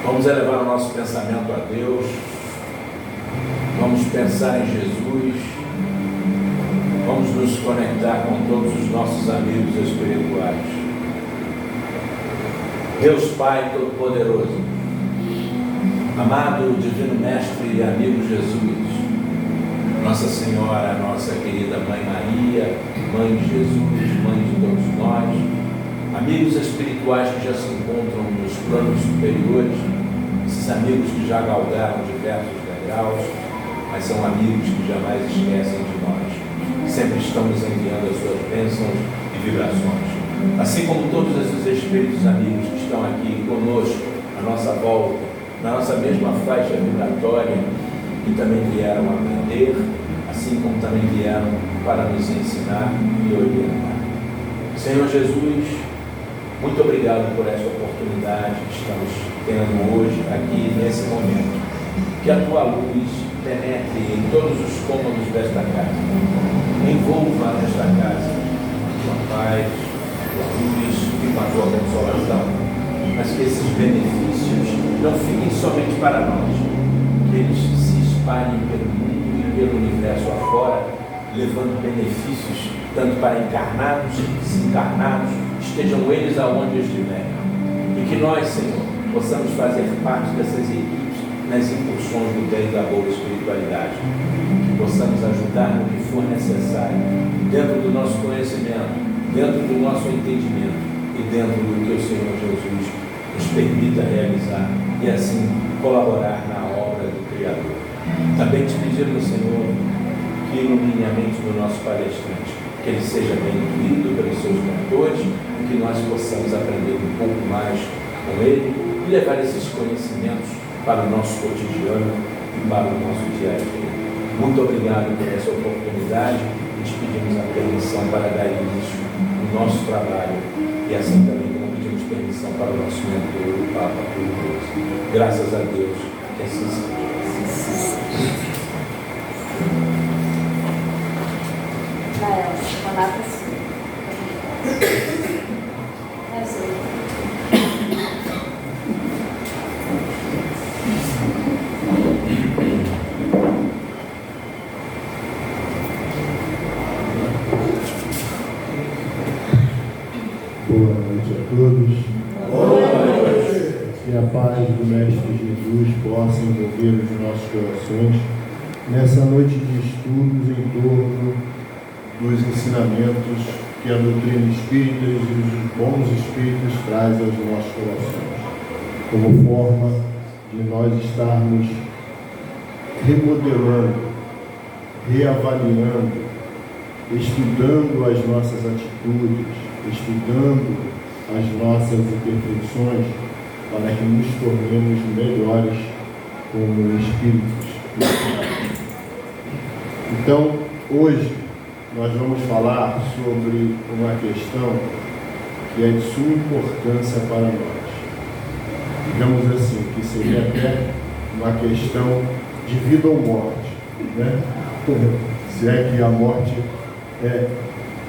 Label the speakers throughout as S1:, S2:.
S1: Vamos elevar o nosso pensamento a Deus, vamos pensar em Jesus, vamos nos conectar com todos os nossos amigos espirituais. Deus Pai Todo-Poderoso, amado Divino Mestre e amigo Jesus, Nossa Senhora, nossa querida Mãe Maria, Mãe de Jesus, Mãe de todos nós, amigos espirituais que já se encontram nos planos superiores, esses amigos que já galgaram diversos degraus, mas são amigos que jamais esquecem de nós, sempre estão nos enviando as suas bênçãos e vibrações. Assim como todos esses espíritos amigos que estão aqui conosco, à nossa volta, na nossa mesma faixa vibratória, que também vieram aprender, assim como também vieram para nos ensinar e orientar. Senhor Jesus, muito obrigado por essa oportunidade que estamos tendo hoje, aqui, nesse momento. Que a tua luz penetre em todos os cômodos desta casa, envolva esta casa com a tua paz, a tua luz e com a tua consolação, mas que esses benefícios não fiquem somente para nós, que eles se espalhem pelo mundo e pelo universo afora, levando benefícios tanto para encarnados e desencarnados, estejam eles aonde estiverem, e que nós, Senhor, possamos fazer parte dessas equipes nas incursões do bem e da boa espiritualidade, que possamos ajudar no que for necessário, dentro do nosso conhecimento, dentro do nosso entendimento e dentro do que o Senhor Jesus nos permita realizar e assim colaborar na obra do Criador. Também te pedimos, Senhor, que ilumine a mente do nosso palestrante, que ele seja bem intuído pelos seus mentores e que nós possamos aprender um pouco mais com ele e levar esses conhecimentos para o nosso cotidiano e para o nosso dia a dia. Muito obrigado por essa oportunidade e te pedimos a permissão para dar início no nosso trabalho e assim também como pedimos permissão para o nosso mentor, o Papa Pio XII. Graças a Deus, que assim seja.
S2: Boa noite a todos. Boa noite. Que a paz do Mestre Jesus possa envolver os nossos corações nessa noite de estudos em torno dos ensinamentos que a doutrina espírita e os bons espíritos traz aos nossos corações, como forma de nós estarmos remodelando, reavaliando, estudando as nossas atitudes, estudando as nossas imperfeições, para que nos tornemos melhores como espíritos. Então, hoje, nós vamos falar sobre uma questão que é de suma importância para nós. Digamos assim, que seria até uma questão de vida ou morte, né? Se é que a morte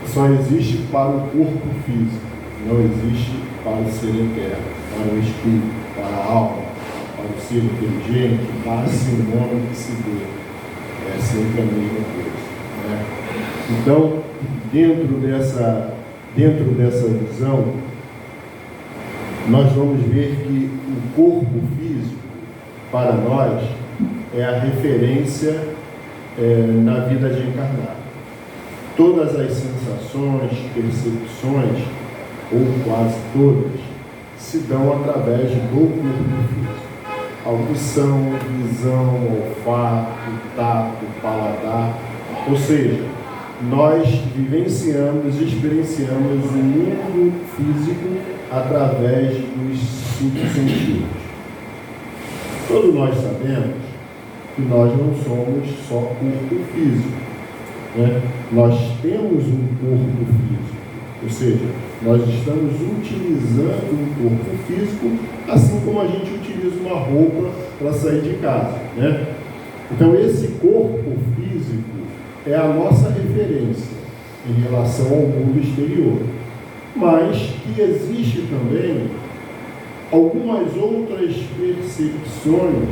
S2: só existe para o corpo físico, não existe para o ser eterno, para o espírito, para a alma, para o ser inteligente, para o nome que se dê. É sempre a mesma coisa, né? Então, dentro dessa visão, nós vamos ver que o corpo físico, para nós, é a referência na vida de encarnado. Todas as sensações, percepções, ou quase todas, se dão através do corpo físico. Audição, visão, olfato, tato, paladar, ou seja, nós vivenciamos, experienciamos o mundo físico através dos 5 sentidos. Todos nós sabemos que nós não somos só corpo físico, né? Nós temos um corpo físico, ou seja, nós estamos utilizando um corpo físico, assim como a gente utiliza uma roupa para sair de casa, né? Então, esse corpo físico é a nossa referência em relação ao mundo exterior, mas que existe também algumas outras percepções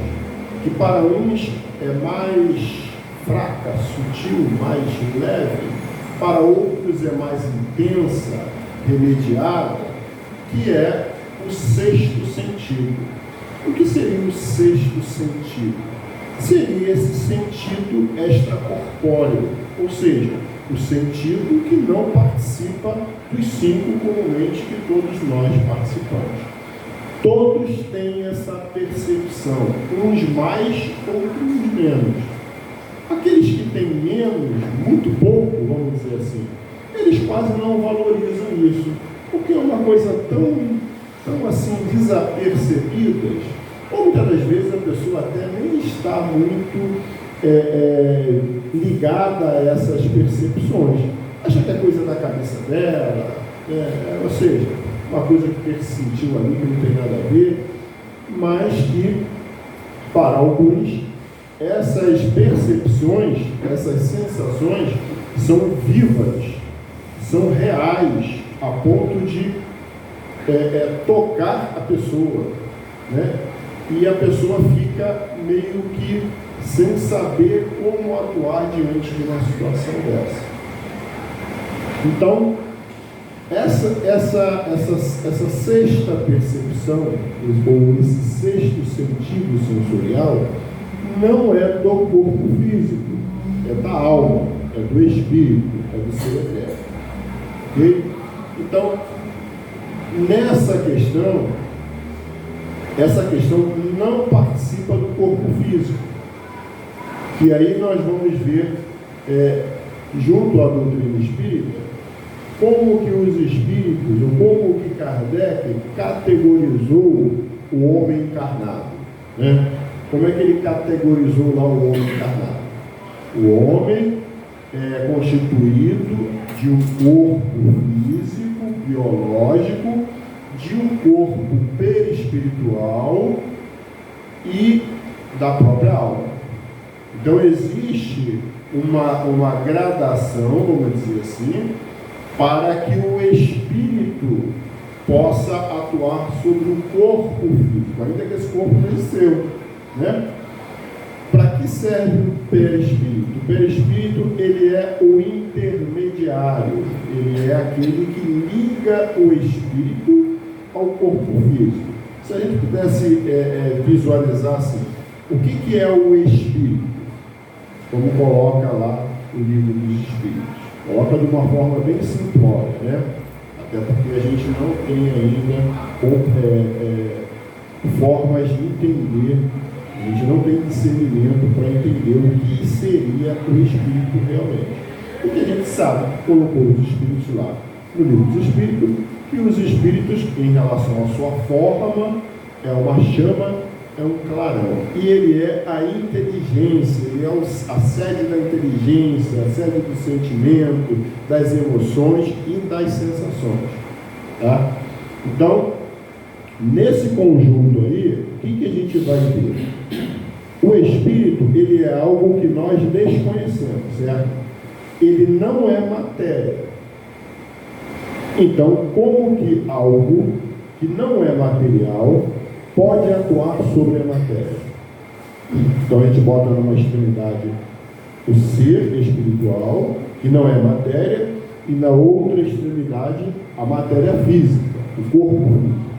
S2: que para uns é mais fraca, sutil, mais leve, para outros é mais intensa, remediada, que é o sexto sentido. O que seria o sexto sentido? Seria esse sentido extracorpóreo, ou seja, o sentido que não participa dos 5 comumente que todos nós participamos. Todos têm essa percepção, uns mais, outros menos. Aqueles que têm menos, muito pouco, vamos dizer assim, eles quase não valorizam isso, porque é uma coisa tão assim desapercebida, ou muitas das vezes a pessoa até nem está muito ligada a essas percepções, acha que é coisa da cabeça dela, ou seja, uma coisa que ele sentiu ali que não tem nada a ver, mas que para alguns essas percepções, essas sensações são vivas, são reais, a ponto de tocar a pessoa, né? E a pessoa fica meio que sem saber como atuar diante de uma situação dessa. Então, essa sexta percepção, ou esse sexto sentido sensorial, não é do corpo físico, é da alma, é do espírito, é do ser eterno. Ok? Então, nessa questão, essa questão não participa do corpo físico. E aí nós vamos ver, junto à doutrina espírita, como que os espíritos, ou como que Kardec categorizou o homem encarnado, né? Como é que ele categorizou lá o homem encarnado? O homem é constituído de um corpo físico, biológico, de um corpo perispiritual e da própria alma. Então existe uma gradação, vamos dizer assim, para que o espírito possa atuar sobre o corpo físico, ainda que esse corpo não é seu, né? Para que serve o perispírito? O perispírito, ele é o intermediário, ele é aquele que liga o espírito ao corpo físico. Se a gente pudesse visualizar assim, o que é o espírito? Como coloca lá o livro dos Espíritos. Coloca de uma forma bem simplória, né? Até porque a gente não tem ainda formas de entender, a gente não tem discernimento para entender o que seria o Espírito realmente. Porque a gente sabe, colocou os Espíritos lá no livro dos Espíritos, que os Espíritos, em relação à sua forma, é uma chama, é um clarão. E ele é a inteligência, ele é a sede da inteligência, a sede do sentimento, das emoções e das sensações. Tá? Então, nesse conjunto aí, o que a gente vai ter? O Espírito, ele é algo que nós desconhecemos, certo? Ele não é matéria. Então, como que algo que não é material pode atuar sobre a matéria? Então a gente bota numa extremidade o ser espiritual, que não é matéria, e na outra extremidade a matéria física, o corpo físico.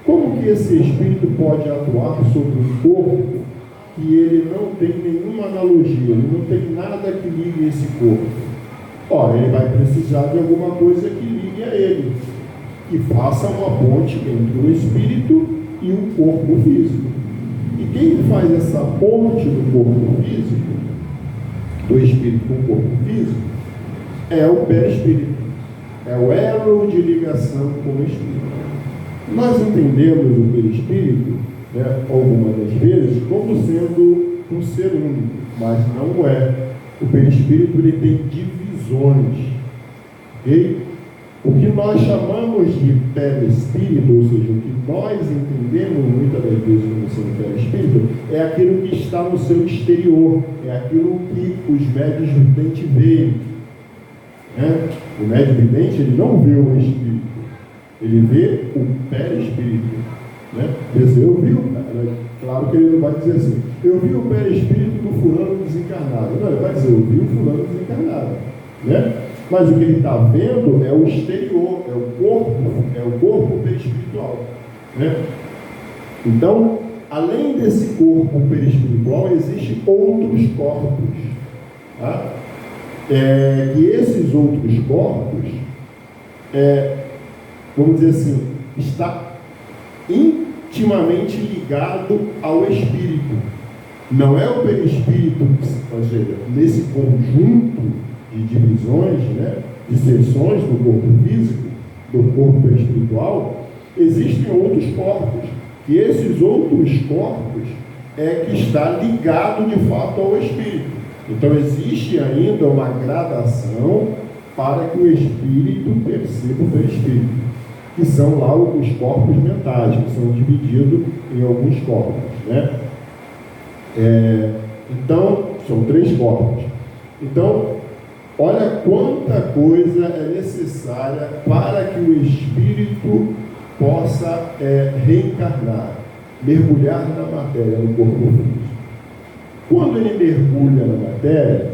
S2: Como que esse espírito pode atuar sobre um corpo que ele não tem nenhuma analogia, ele não tem nada que ligue esse corpo? Ora, ele vai precisar de alguma coisa que ligue a ele, que faça uma ponte entre o espírito e o corpo físico. E quem faz essa ponte do corpo físico, do espírito com o corpo físico, é o perispírito, é o elo de ligação com o espírito. Nós entendemos o perispírito, né, algumas das vezes, como sendo um ser único, mas não é. O perispírito, ele tem divisões, ok? O que nós chamamos de perispírito, ou seja, o que nós entendemos muitas das vezes como sendo perispírito, é aquilo que está no seu exterior, é aquilo que os médios videntes veem, né? O médio vidente, ele não vê o espírito, ele vê o perispírito. Né? Eu vi, claro que ele não vai dizer assim, eu vi o perispírito do fulano desencarnado. Não, ele vai dizer, eu vi o fulano desencarnado. Né? Mas o que ele está vendo é o exterior, é o corpo perispiritual. Né? Então, além desse corpo perispiritual, existem outros corpos. Tá? E esses outros corpos, vamos dizer assim, está intimamente ligado ao espírito. Não é o perispírito, ou seja, nesse conjunto de divisões, né, de seções do corpo físico, do corpo espiritual, existem outros corpos. E esses outros corpos é que está ligado de fato ao espírito. Então existe ainda uma gradação para que o espírito perceba o perispírito, que são lá os corpos mentais, que são divididos em alguns corpos, né? Então, são 3 corpos. Então, olha quanta coisa é necessária para que o espírito possa reencarnar, mergulhar na matéria, no corpo físico. Quando ele mergulha na matéria,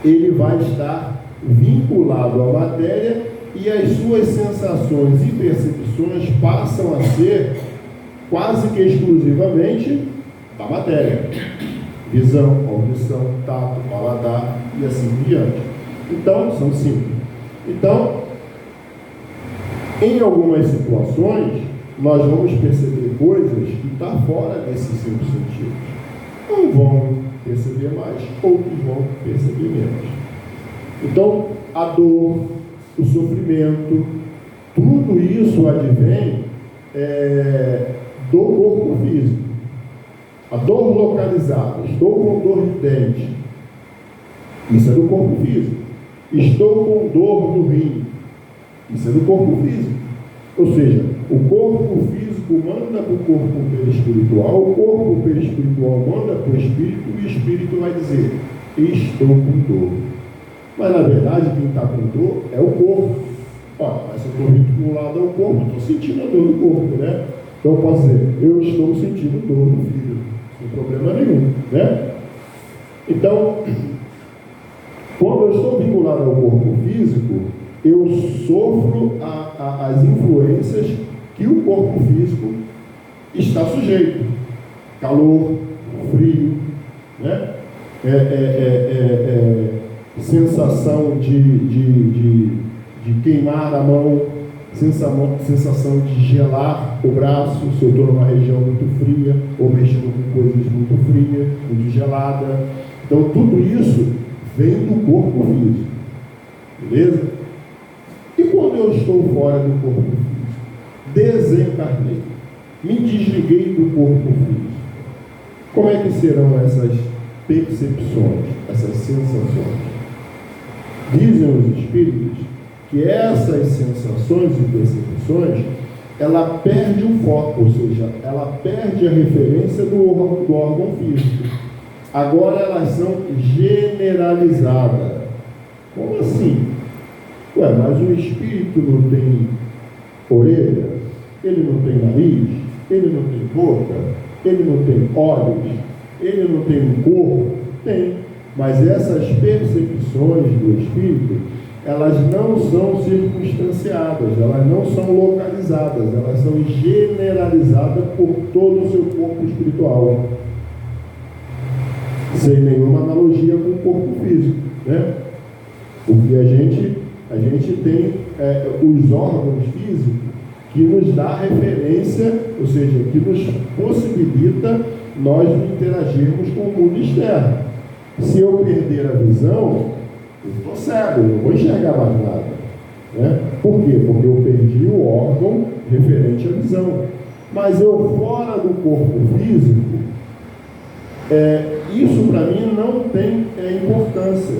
S2: ele vai estar vinculado à matéria e as suas sensações e percepções passam a ser quase que exclusivamente da matéria. Visão, audição, tato, paladar e assim por diante. Então, são 5. Então, em algumas situações, nós vamos perceber coisas que estão fora desses 5 sentidos. Uns vão perceber mais, outros vão perceber menos. Então, a dor, o sofrimento, tudo isso advém do corpo físico. A dor localizada, estou com dor de dente, isso é do corpo físico. Estou com dor no rim, isso é do corpo físico. Ou seja, o corpo físico manda para o corpo perispiritual, o corpo perispiritual manda para o espírito e o espírito vai dizer, estou com dor. Mas na verdade quem está com dor é o corpo. Mas se eu estou vinculado ao corpo, estou sentindo a dor do corpo, né? Então eu posso dizer, eu estou sentindo dor no fígado, sem problema nenhum, né? Então, quando eu estou vinculado ao corpo físico, eu sofro as influências que o corpo físico está sujeito. Calor, frio, né? Sensação de queimar a mão, sensação de gelar o braço, se eu estou numa região muito fria, ou mexendo com coisas muito frias, muito geladas. Então, tudo isso vem do corpo físico. Beleza? E quando eu estou fora do corpo físico? Desencarnei. Me desliguei do corpo físico. Como é que serão essas percepções, essas sensações? Dizem os espíritos que essas sensações e percepções, ela perde o foco, ou seja, ela perde a referência do órgão físico. Agora elas são generalizadas. Como assim? Mas o espírito não tem orelha, ele não tem nariz, ele não tem boca, ele não tem olhos, ele não tem um corpo? Tem. Mas essas percepções do espírito, elas não são circunstanciadas, elas não são localizadas, elas são generalizadas por todo o seu corpo espiritual, sem nenhuma analogia com o corpo físico, né? Porque a gente tem os órgãos físicos que nos dá referência, ou seja, que nos possibilita nós interagirmos com o mundo externo. Se eu perder a visão, eu estou cego, eu não vou enxergar mais nada, né? Por quê? Porque eu perdi o órgão referente à visão. Mas eu fora do corpo físico, isso para mim não tem importância.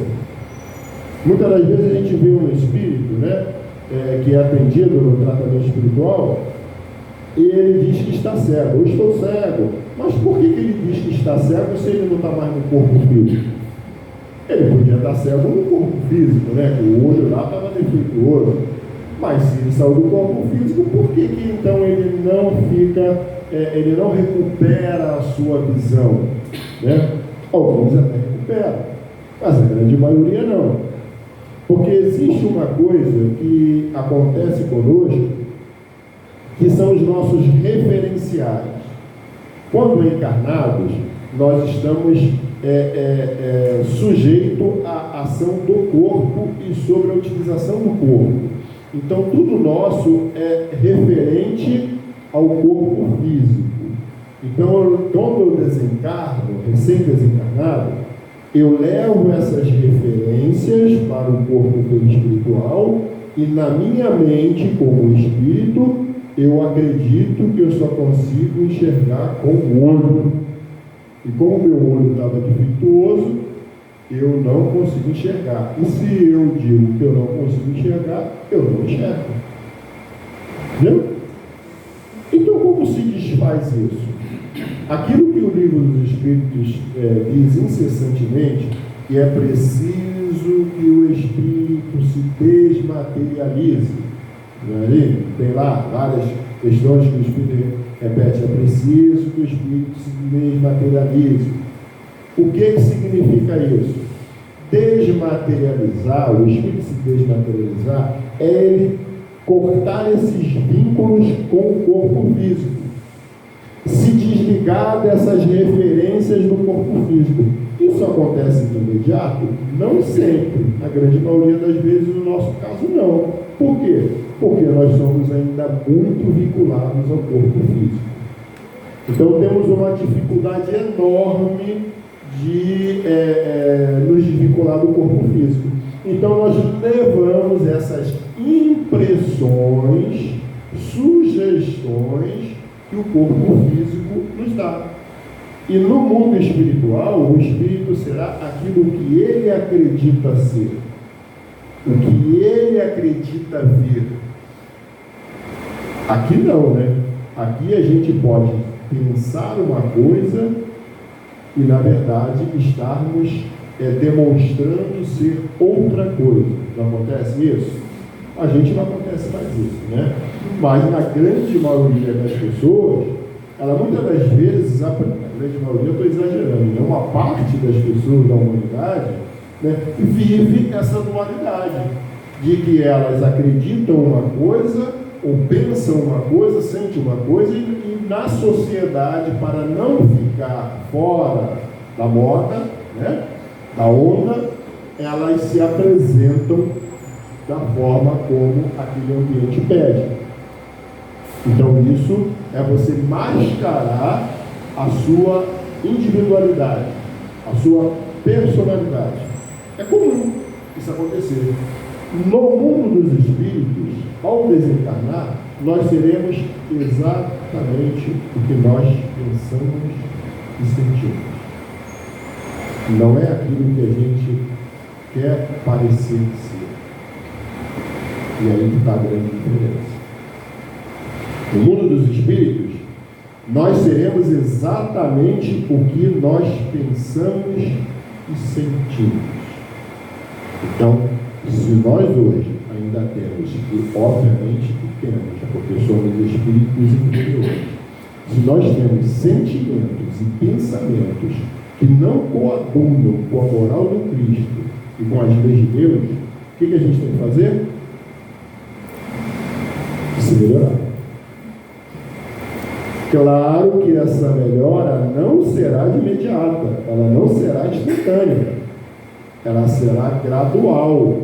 S2: Muitas das vezes a gente vê um espírito, né, que é atendido no tratamento espiritual, e ele diz que está cego. Eu estou cego. Mas por que ele diz que está cego se ele não está mais no corpo físico? Ele podia estar cego no corpo físico, né? Que o olho lá estava defeituoso. Mas se ele saiu do corpo físico, por que então ele não fica ele não recupera a sua visão, né? Alguns até recuperam, mas a grande maioria não. Porque existe uma coisa que acontece conosco, que são os nossos referenciais. Quando encarnados, nós estamos sujeitos à ação do corpo e sobre a utilização do corpo. Então, tudo nosso é referente ao corpo físico. Então, quando eu desencarno, recém-desencarnado, eu levo essas referências para o corpo espiritual e na minha mente, como espírito, eu acredito que eu só consigo enxergar com o olho. E como o meu olho estava defeituoso, eu não consigo enxergar. E se eu digo que eu não consigo enxergar, eu não enxergo. Entendeu? Então, como se desfaz isso? Aquilo que o Livro dos Espíritos diz incessantemente, que é preciso que o Espírito se desmaterialize. Não é ali? Tem lá várias questões que o Espírito repete, é preciso que o Espírito se desmaterialize. O que significa isso? Desmaterializar, o Espírito se desmaterializar, é ele cortar esses vínculos com o corpo físico. Se desligar dessas referências do corpo físico. Isso acontece de imediato? Não sempre. Na grande maioria das vezes, no nosso caso, não. Por quê? Porque nós somos ainda muito vinculados ao corpo físico. Então, temos uma dificuldade enorme de nos desvincular do corpo físico. Então, nós levamos essas impressões, sugestões que o corpo físico nos dá. E no mundo espiritual, o espírito será aquilo que ele acredita ser, o que ele acredita ver. Aqui não, né? Aqui a gente pode pensar uma coisa e, na verdade, estarmos demonstrando ser outra coisa. Não acontece isso? A gente não acontece mais isso, né? Mas na grande maioria das pessoas, ela muitas das vezes, a grande maioria, eu estou exagerando, né? Uma parte das pessoas da humanidade, né, vive essa dualidade, de que elas acreditam uma coisa, ou pensam uma coisa, sentem uma coisa, e na sociedade, para não ficar fora da moda, né, da onda, elas se apresentam da forma como aquele ambiente pede. Então isso é você mascarar a sua individualidade, a sua personalidade. É comum isso acontecer. No mundo dos espíritos, ao desencarnar, nós seremos exatamente o que nós pensamos e sentimos. Não é aquilo que a gente quer parecer ser. E aí está a grande diferença. No mundo dos espíritos, nós seremos exatamente o que nós pensamos e sentimos. Então, se nós hoje ainda temos, e obviamente que temos, porque somos espíritos inferiores, se nós temos sentimentos e pensamentos que não coadunam com a moral do Cristo e com as leis de Deus, o que a gente tem que fazer? Se melhorar. Claro que essa melhora não será de imediata, ela não será instantânea, ela será gradual,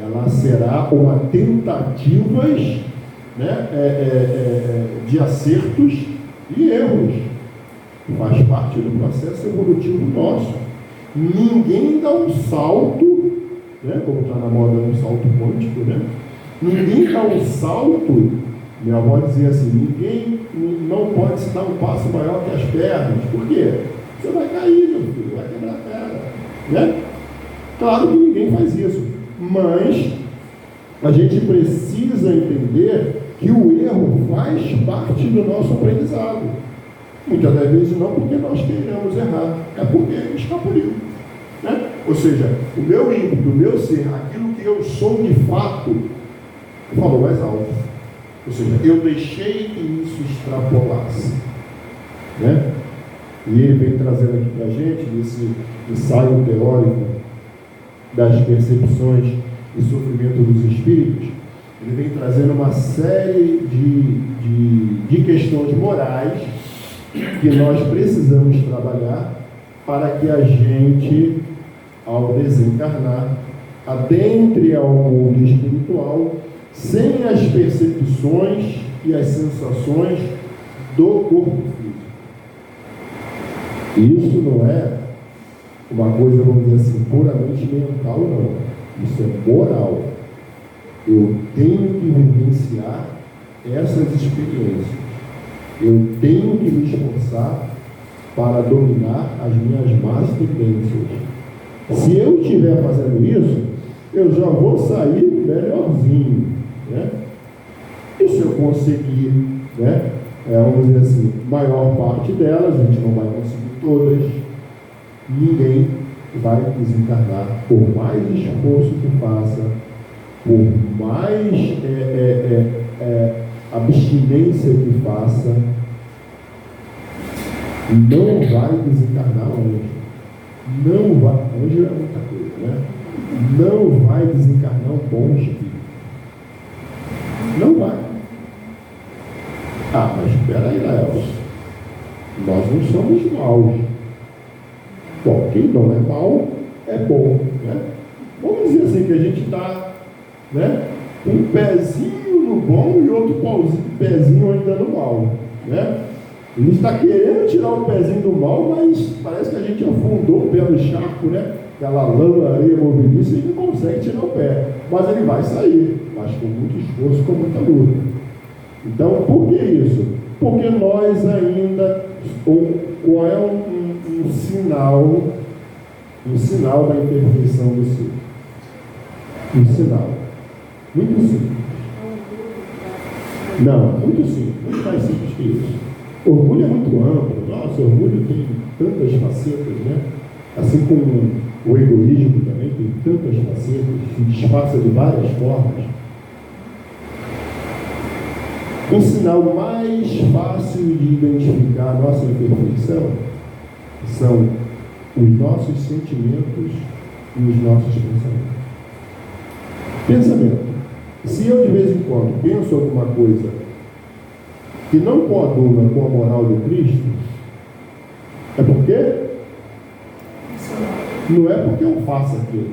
S2: ela será uma tentativas, né, de acertos e erros. Faz parte do processo evolutivo nosso. Ninguém dá um salto, né, como está na moda, um salto quântico, né? Ninguém dá um salto. Minha avó dizia assim: ninguém não pode se dar um passo maior que as pernas. Por quê? Você vai cair, meu filho, vai quebrar a perna, né? Claro que ninguém faz isso, mas a gente precisa entender que o erro faz parte do nosso aprendizado. Muitas das vezes não porque nós queiramos errar, é porque escapuliu, né? Ou seja, o meu ímpeto, o meu ser, aquilo que eu sou de fato, falou mais alto. Ou seja, eu deixei que isso extrapolasse. Né? E ele vem trazendo aqui para a gente, nesse ensaio teórico das percepções e sofrimento dos espíritos, ele vem trazendo uma série de questões morais que nós precisamos trabalhar para que a gente, ao desencarnar, adentre ao mundo espiritual sem as percepções e as sensações do corpo físico. Isso não é uma coisa, vamos dizer assim, puramente mental, não. Isso é moral. Eu tenho que vivenciar essas experiências. Eu tenho que me esforçar para dominar as minhas más tendências. Se eu estiver fazendo isso, eu já vou sair melhorzinho, né? E se eu conseguir, né? Vamos dizer assim, maior parte delas, a gente não vai conseguir todas, ninguém vai desencarnar, por mais esforço que faça, por mais abstinência que faça, não vai desencarnar anjo. Não vai, anjo é muita coisa, né? Não vai desencarnar um bom espírito. Não vai. Ah, mas espera aí, Léo. Nós não somos maus. Bom, quem não é mau é bom, né? Vamos dizer assim que a gente está, né, um pezinho no bom e outro pezinho ainda no mal, né? A gente está querendo tirar o pezinho do mal, mas parece que a gente afundou o pé no charco, né? Aquela lama, areia movediça, e não consegue tirar o pé. Mas ele vai sair, mas com muito esforço, com muita luta. Então, por que isso? Porque nós ainda, qual é um sinal da imperfeição do ser? Um sinal. Muito simples. Não, muito simples. Muito mais simples que isso. Orgulho é muito amplo. Nossa, orgulho tem tantas facetas, né? Assim como o egoísmo também tem tantas facetas, se disfarça de várias formas. O sinal mais fácil de identificar a nossa imperfeição são os nossos sentimentos e os nossos pensamentos. Pensamento. Se eu de vez em quando penso alguma coisa que não coaduna com a moral de Cristo, é porque não é porque eu faço aquilo,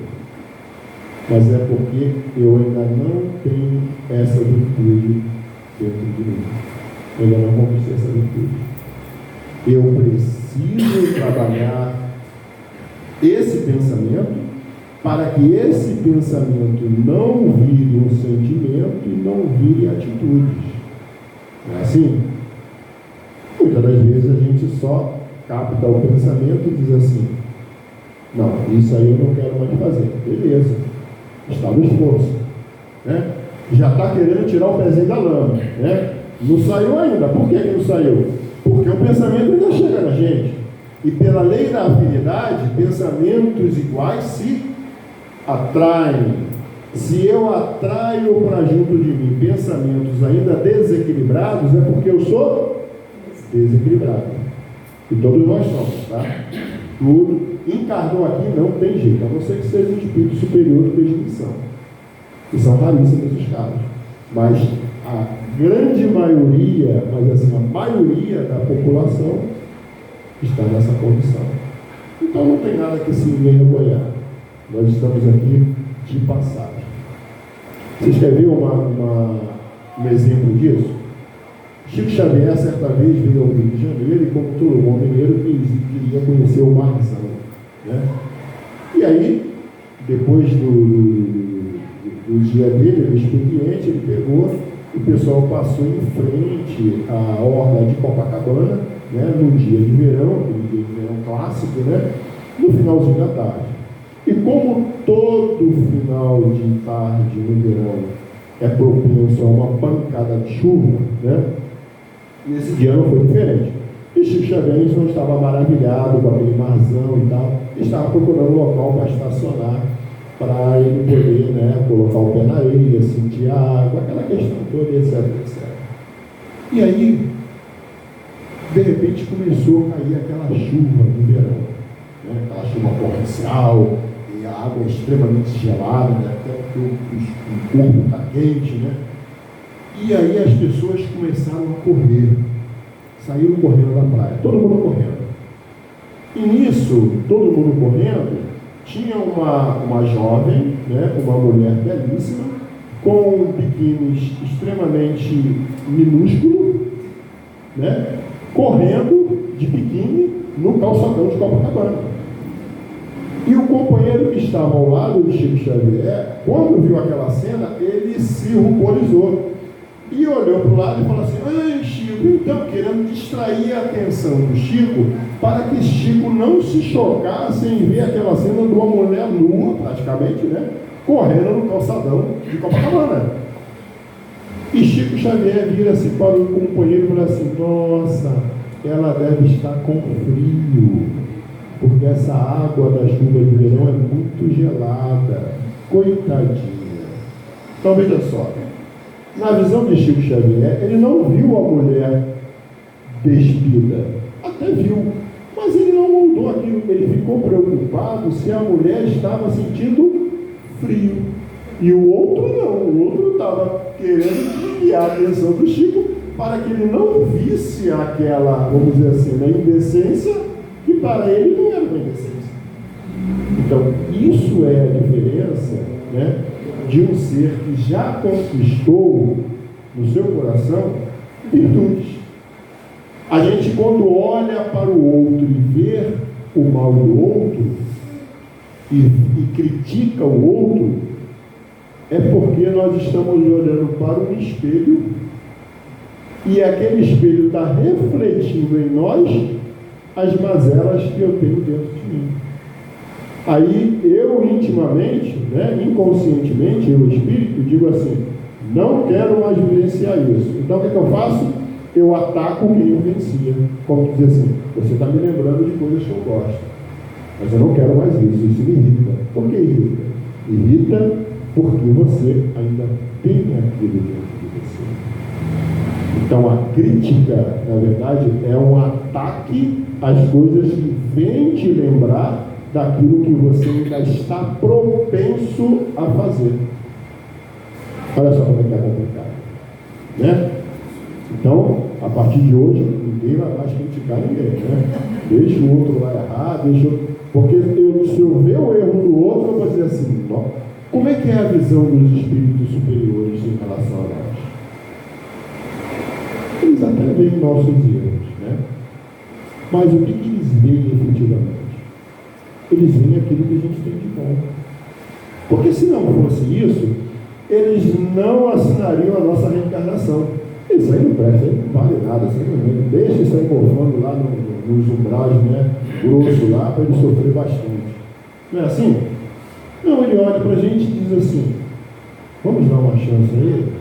S2: mas é porque eu ainda não tenho essa virtude dentro de mim. Eu ainda não conquistei essa virtude. Eu preciso trabalhar esse pensamento para que esse pensamento não vire um sentimento e não vire atitudes. Não é assim? Muitas das vezes a gente só capta o pensamento e diz assim: não, isso aí eu não quero mais fazer. Beleza, está no esforço, né? Já está querendo tirar o pezinho da lama, né? Não saiu ainda. Por que não saiu? Porque o pensamento ainda chega na gente. E pela lei da afinidade, pensamentos iguais se atraem. Se eu atraio para junto de mim pensamentos ainda desequilibrados, é porque eu sou desequilibrado. E todos nós somos, tá? Tudo encarnou aqui não tem jeito, a não ser que seja um espírito superior de definição. E são raríssimos os casos. Mas a grande maioria, mas assim, a maioria da população está nessa condição. Então não tem nada que se envergonhar. Nós estamos aqui de passagem. Vocês querem ver um exemplo disso? Chico Xavier, certa vez, veio ao Rio de Janeiro e, como todo bom mineiro, queria conhecer o marzão, né? E aí, depois do dia dele, do expediente, ele pegou, o pessoal passou em frente à orla de Copacabana, né, no dia de verão, aquele dia de verão clássico, né, no finalzinho da tarde. E como todo final de tarde no verão é propenso a uma pancada de chuva, né, nesse dia não foi diferente. E Chico Xavier não estava maravilhado com aquele marzão e tal, estava procurando um local para estacionar, para ele poder, né, colocar o pé na areia, sentir a água, aquela questão toda, etc, etc. E aí, De repente começou a cair aquela chuva do verão, né? Aquela chuva torrencial, e a água extremamente gelada, né? Até porque o corpo está quente, né? E aí as pessoas começaram a correr, saíram correndo da praia, todo mundo correndo. E nisso, todo mundo correndo, tinha uma jovem, né? Uma mulher belíssima, com um biquíni extremamente minúsculo, né? Correndo de biquíni no calçadão de Copacabana. E o companheiro que estava ao lado de Chico Xavier, quando viu aquela cena, ele se ruborizou e olhou para o lado e falou assim: ai, Chico, então, querendo distrair a atenção do Chico, para que Chico não se chocasse em ver aquela cena de uma mulher nua, praticamente, né, correndo no calçadão de Copacabana. E Chico Xavier vira-se para o companheiro e fala assim: nossa, ela deve estar com frio, porque essa água da chuva de verão é muito gelada, coitadinha. Então veja só, na visão de Chico Xavier, ele não viu a mulher despida, até viu, mas ele não mudou aquilo, ele ficou preocupado se a mulher estava sentindo frio. E o outro não, o outro estava querendo desviar a atenção do Chico para que ele não visse aquela, vamos dizer assim, né, indecência, que para ele não era uma indecência. Então, isso é a diferença, né, de um ser que já conquistou no seu coração virtudes. A gente, quando olha para o outro e vê o mal do outro e critica o outro, é porque nós estamos olhando para um espelho e aquele espelho está refletindo em nós as mazelas que eu tenho dentro de mim. Aí eu intimamente, né, inconscientemente, eu espírito, digo assim: não quero mais vivenciar isso. Então o que eu faço? Eu ataco quem eu vencia. Como dizer assim: você está me lembrando de coisas que eu gosto, mas eu não quero mais isso me irrita. Por que irrita? Irrita porque você ainda tem aquilo dentro de você. Então a crítica, na verdade, é um ataque às coisas que vêm te lembrar daquilo que você ainda está propenso a fazer. Olha só como é que é complicado, né? Então, a partir de hoje, ninguém vai mais criticar ninguém, né? Deixa o outro lá errar, porque se eu ver o erro do outro, eu vou dizer assim: ó, como é que é a visão dos espíritos superiores em relação a nós? Eles até veem nossos erros, né? Mas o que eles veem efetivamente? Eles veem aquilo que a gente tem de bom. Porque se não fosse isso, eles não assinariam a nossa reencarnação. Isso aí não presta, aí não vale nada, simplesmente deixa isso aí morfando lá nos umbrais, né, grosso lá, para ele sofrer bastante. Não é assim? Não, ele olha para a gente e diz assim: vamos dar uma chance a ele?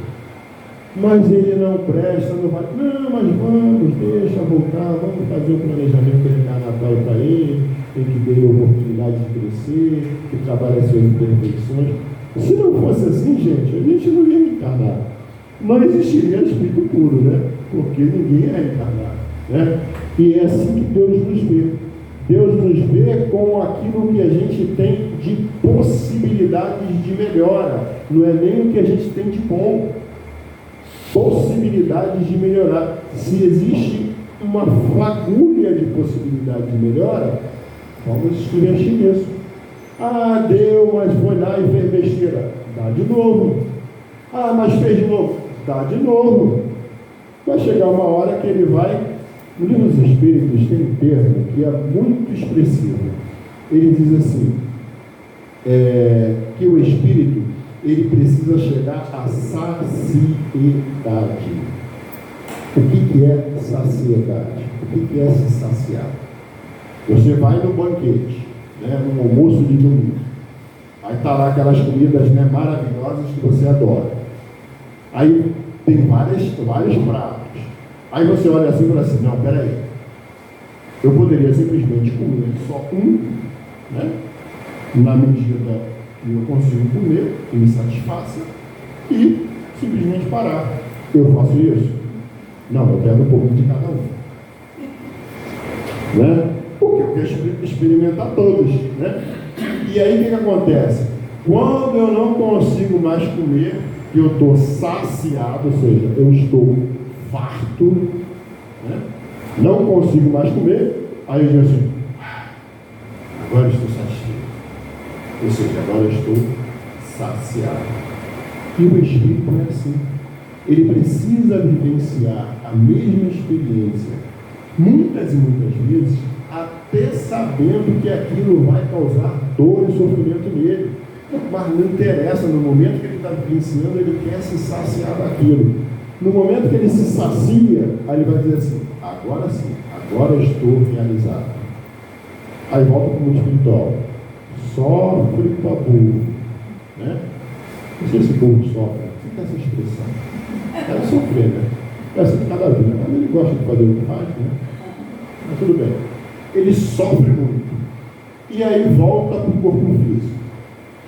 S2: Mas ele não presta, não vai. Não, mas vamos, deixa voltar, vamos fazer o planejamento reencarnatório para ele, tem que ter a oportunidade de crescer, que trabalhe as suas imperfeições. Se não fosse assim, gente, a gente não ia encarnar. Não existiria espírito puro, né? Porque ninguém é encarnado, né? E é assim que Deus nos vê. Deus nos vê com aquilo que a gente tem de possibilidades de melhora. Não é nem o que a gente tem de bom. Possibilidades de melhorar. Se existe uma fagulha de possibilidade de melhora, vamos investir nisso. Ah, deu, mas foi lá e fez besteira. Dá de novo. Ah, mas fez de novo. Dá de novo. Vai chegar uma hora que ele vai. No livro dos Espíritos tem um termo que é muito expressivo. Ele diz assim: que o Espírito ele precisa chegar à saciedade. O que é saciedade? O que é se saciar? Você vai no banquete, né, no almoço de domingo. Aí está lá aquelas comidas, né, maravilhosas que você adora. Aí tem vários pratos. Aí você olha assim e fala assim: não, peraí, eu poderia simplesmente comer só um, né, na medida que eu consigo comer, que me satisfaça, e simplesmente parar. Eu faço isso? Não, eu quero um pouquinho de cada um. né? Porque eu quero experimentar todos, né? E aí o que acontece? Quando eu não consigo mais comer, que eu estou saciado, ou seja, eu estou farto, né? Não consigo mais comer, aí eu digo assim, agora eu estou satisfeito. Ou seja, agora eu estou saciado. E o Espírito é assim. Ele precisa vivenciar a mesma experiência, muitas e muitas vezes, até sabendo que aquilo vai causar dor e sofrimento nele. Mas não interessa, no momento que ele está vivenciando, ele quer se saciar daquilo. No momento que ele se sacia, aí ele vai dizer assim, agora sim, agora eu estou realizado. Aí volta para o mundo espiritual. Sofre para burro, né? Não sei se o povo sofre, fica essa expressão. Deve sofrer, né? Deve ser cada vida, mas ele gosta de fazer o que faz, né? Mas tudo bem. Ele sofre muito. E aí volta para o corpo físico.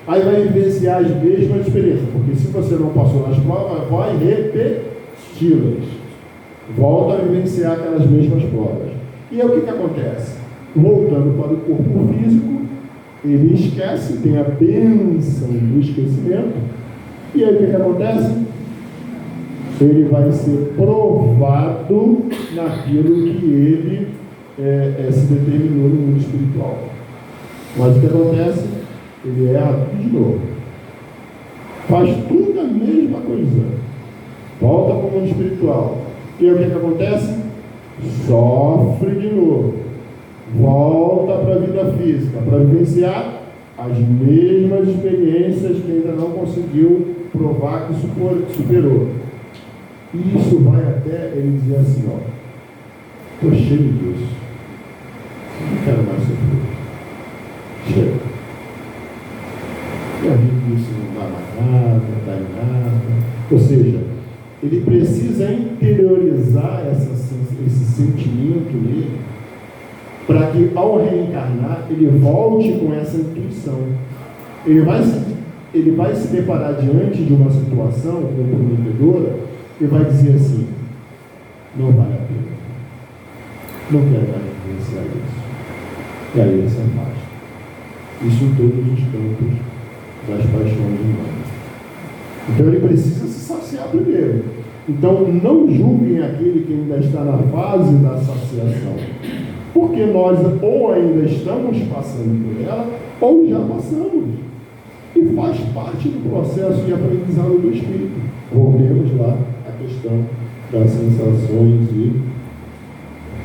S2: Aí vai vivenciar as mesmas experiências, porque se você não passou nas provas, vai repeti-las. Volta a vivenciar aquelas mesmas provas. E aí o que acontece? Voltando para o corpo físico, ele esquece, tem a bênção do esquecimento. E aí o que acontece? Ele vai ser provado naquilo que ele se determinou no mundo espiritual. Mas o que acontece? Ele erra tudo de novo. Faz tudo a mesma coisa. Volta para o mundo espiritual. E aí o que acontece? Sofre de novo. Volta para a vida física, para vivenciar as mesmas experiências que ainda não conseguiu provar que superou. E isso vai até ele dizer assim, ó, estou cheio disso. Não quero mais sofrer. Chega. E a gente isso não dá mais nada, não dá em nada. Ou seja, ele precisa interiorizar esse sentimento nele, para que ao reencarnar ele volte com essa intuição. Ele vai se deparar diante de uma situação comprometedora e vai dizer assim, não vale a pena, não quero mais vivenciar isso. E aí ele se afasta. Isso em todos os campos das paixões humanas. Então ele precisa se saciar primeiro. Então não julguem aquele que ainda está na fase da saciação, porque nós ou ainda estamos passando por ela, ou já passamos. E faz parte do processo de aprendizado do Espírito. Voltemos lá à questão das sensações e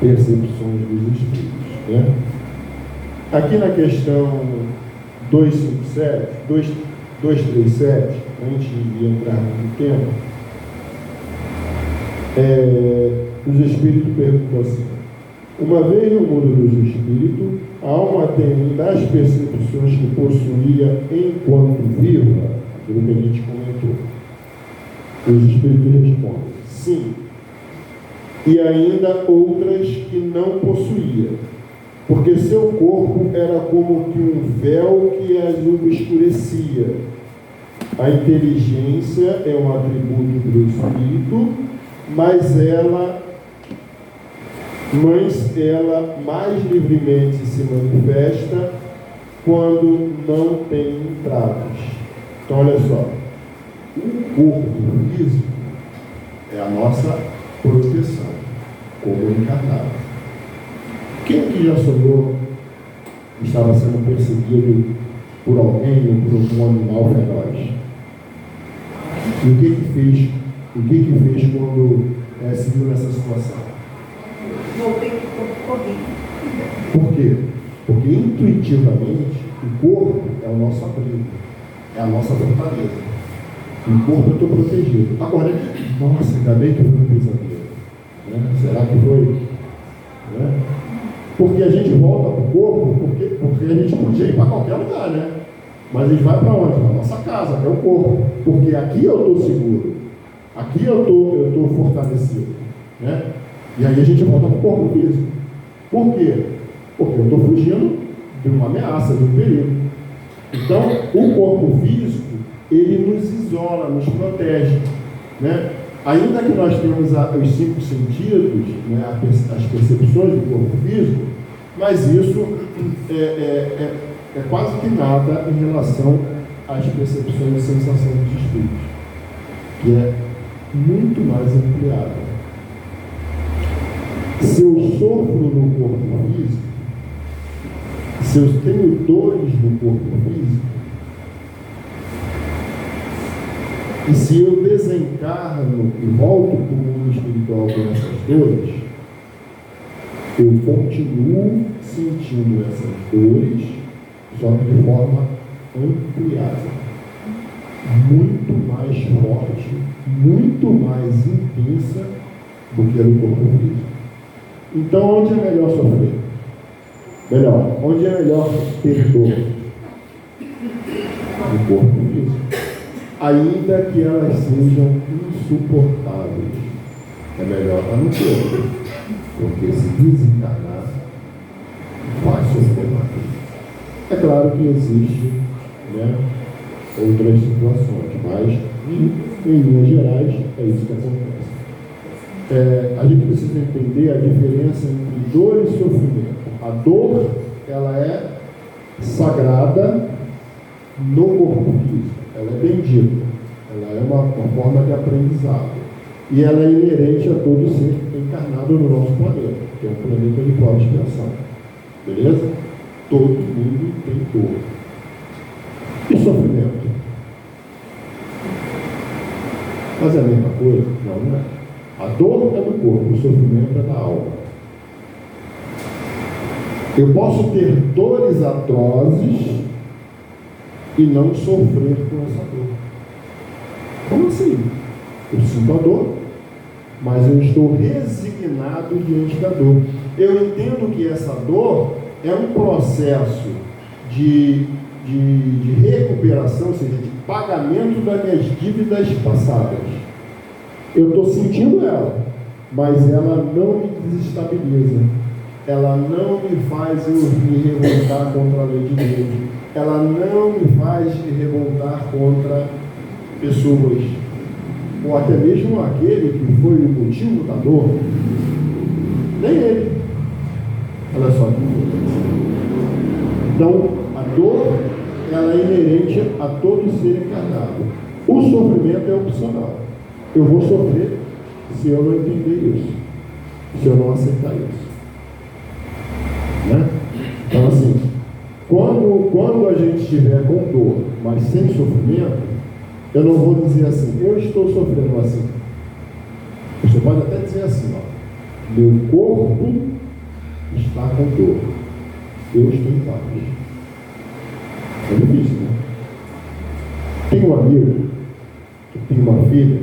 S2: percepções dos Espíritos, né? Aqui na questão 237, antes de entrar no tema, os Espíritos perguntam assim: uma vez no mundo dos Espíritos, a alma tem das percepções que possuía enquanto viva, aquilo que a gente comentou. Os Espíritos respondem: sim, e ainda outras que não possuía, porque seu corpo era como que um véu que as obscurecia. A inteligência é um atributo do Espírito, mas ela mais livremente se manifesta quando não tem entraves. Então, olha só, o corpo físico é a nossa proteção como encarnado. Quem aqui já sonhou que estava sendo perseguido por alguém ou por um animal feroz? E o que fez quando se viu nessa situação?
S3: Voltei correndo.
S2: Por quê? Porque intuitivamente o corpo é o nosso abrigo, é a nossa fortaleza. O corpo eu estou protegido. Agora, nossa, ainda bem que eu fui um pesadelo, né? Será que foi? Né? Porque a gente volta para o corpo, porque a gente podia ir para qualquer lugar, né? Mas a gente vai para onde? Para a nossa casa, que é o corpo. Porque aqui eu estou seguro, aqui eu estou fortalecido, né? E aí a gente volta para o corpo físico. Por quê? Porque eu estou fugindo de uma ameaça, de um perigo. Então, o corpo físico, ele nos isola, nos protege, né? Ainda que nós temos os 5 sentidos, né, as percepções do corpo físico, Mas isso é quase que nada em relação às percepções e sensações dos espíritos, que é muito mais ampliada. Se eu sofro no corpo físico, se eu tenho dores no corpo físico, e se eu desencarno e volto para o mundo espiritual com essas dores, eu continuo sentindo essas dores, só que de forma ampliada, muito mais forte, muito mais intensa do que no corpo físico. Então, onde é melhor sofrer? Onde é melhor ter dor? No corpo físico. Ainda que elas sejam insuportáveis, é melhor estar no corpo, porque se desencarnar, vai sofrer mais. É claro que existe, outras situações, mas em linhas gerais é isso que acontece. A gente precisa entender a diferença entre dor e sofrimento. A dor, ela é sagrada no corpo físico, ela é bendita, ela é uma forma de aprendizado, e ela é inerente a todo ser encarnado no nosso planeta, que é um planeta de prova e expiação. Beleza? Todo mundo tem dor. E sofrimento? Mas é a mesma coisa? Não é. A dor é do corpo, o sofrimento é da alma. Eu posso ter dores atrozes e não sofrer com essa dor. Como assim? Eu sinto a dor, mas eu estou resignado diante da dor. Eu entendo que essa dor é um processo de recuperação, ou seja, de pagamento das minhas dívidas passadas. Eu estou sentindo ela, mas ela não me desestabiliza. Ela não me faz eu me revoltar contra a lei de Deus. Ela não me faz me revoltar contra pessoas, ou até mesmo aquele que foi o motivo da dor. Nem ele. Olha só. Então, a dor, ela é inerente a todo ser encarnado. O sofrimento é opcional. Eu vou sofrer se eu não entender isso, se eu não aceitar isso. Então, assim, quando a gente estiver com dor, mas sem sofrimento, eu não vou dizer assim, eu estou sofrendo assim. Você pode até dizer assim, meu corpo está com dor, eu estou em paz. É difícil, né? Tem um amigo que tem uma filha.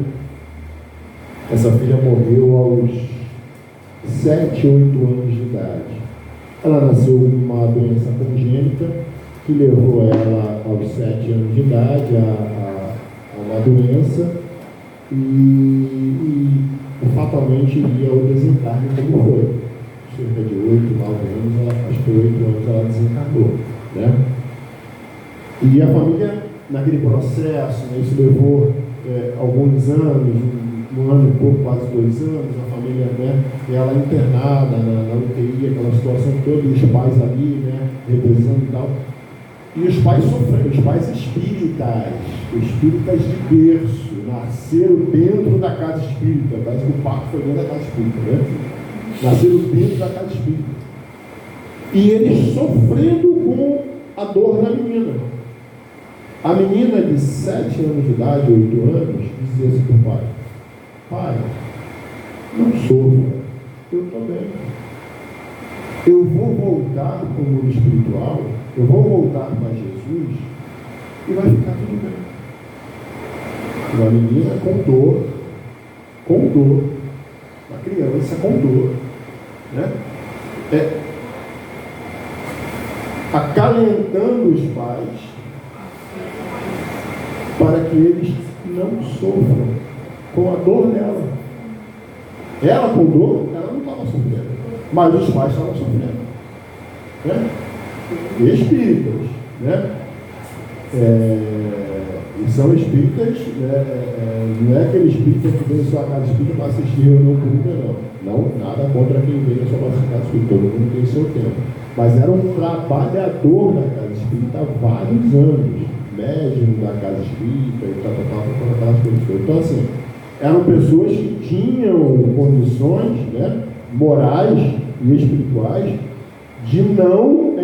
S2: Essa filha morreu aos 7, 8 anos de idade. Ela nasceu com uma doença congênita que levou ela aos 7 anos de idade a uma doença e fatalmente iria ao desencarne como foi. Cerca de 8, 9 anos, acho que 8 anos ela desencarnou, né? E a família, naquele processo, isso levou alguns anos, um ano e pouco, quase 2 anos, a família, ela internada na UTI, aquela situação toda, e os pais ali, revezando e tal. E os pais sofreram, os pais espíritas de berço, nasceram dentro da casa espírita, parece que o parto foi dentro da casa espírita, nasceram dentro da casa espírita. E eles sofrendo com a dor da menina. A menina de 7 anos de idade, 8 anos, dizia assim para o pai: pai, não sofra, eu estou bem. Eu vou voltar para o mundo espiritual, eu vou voltar para Jesus e vai ficar tudo bem. Uma menina com dor, uma criança com dor, acalentando os pais para que eles não sofram com a dor dela. Ela com dor, ela não estava sofrendo, mas os pais estavam sofrendo, espíritas, E são espíritas, né, não é aquele espírita que vem em sua casa espírita para assistir reunião pública, não. Não, nada contra quem vem na sua casa espírita, todo mundo tem seu tempo. Mas era um trabalhador da casa espírita há vários anos, médium da casa espírita e tal, aquelas coisas todas. Então, assim, eram pessoas que tinham condições, né, morais e espirituais de não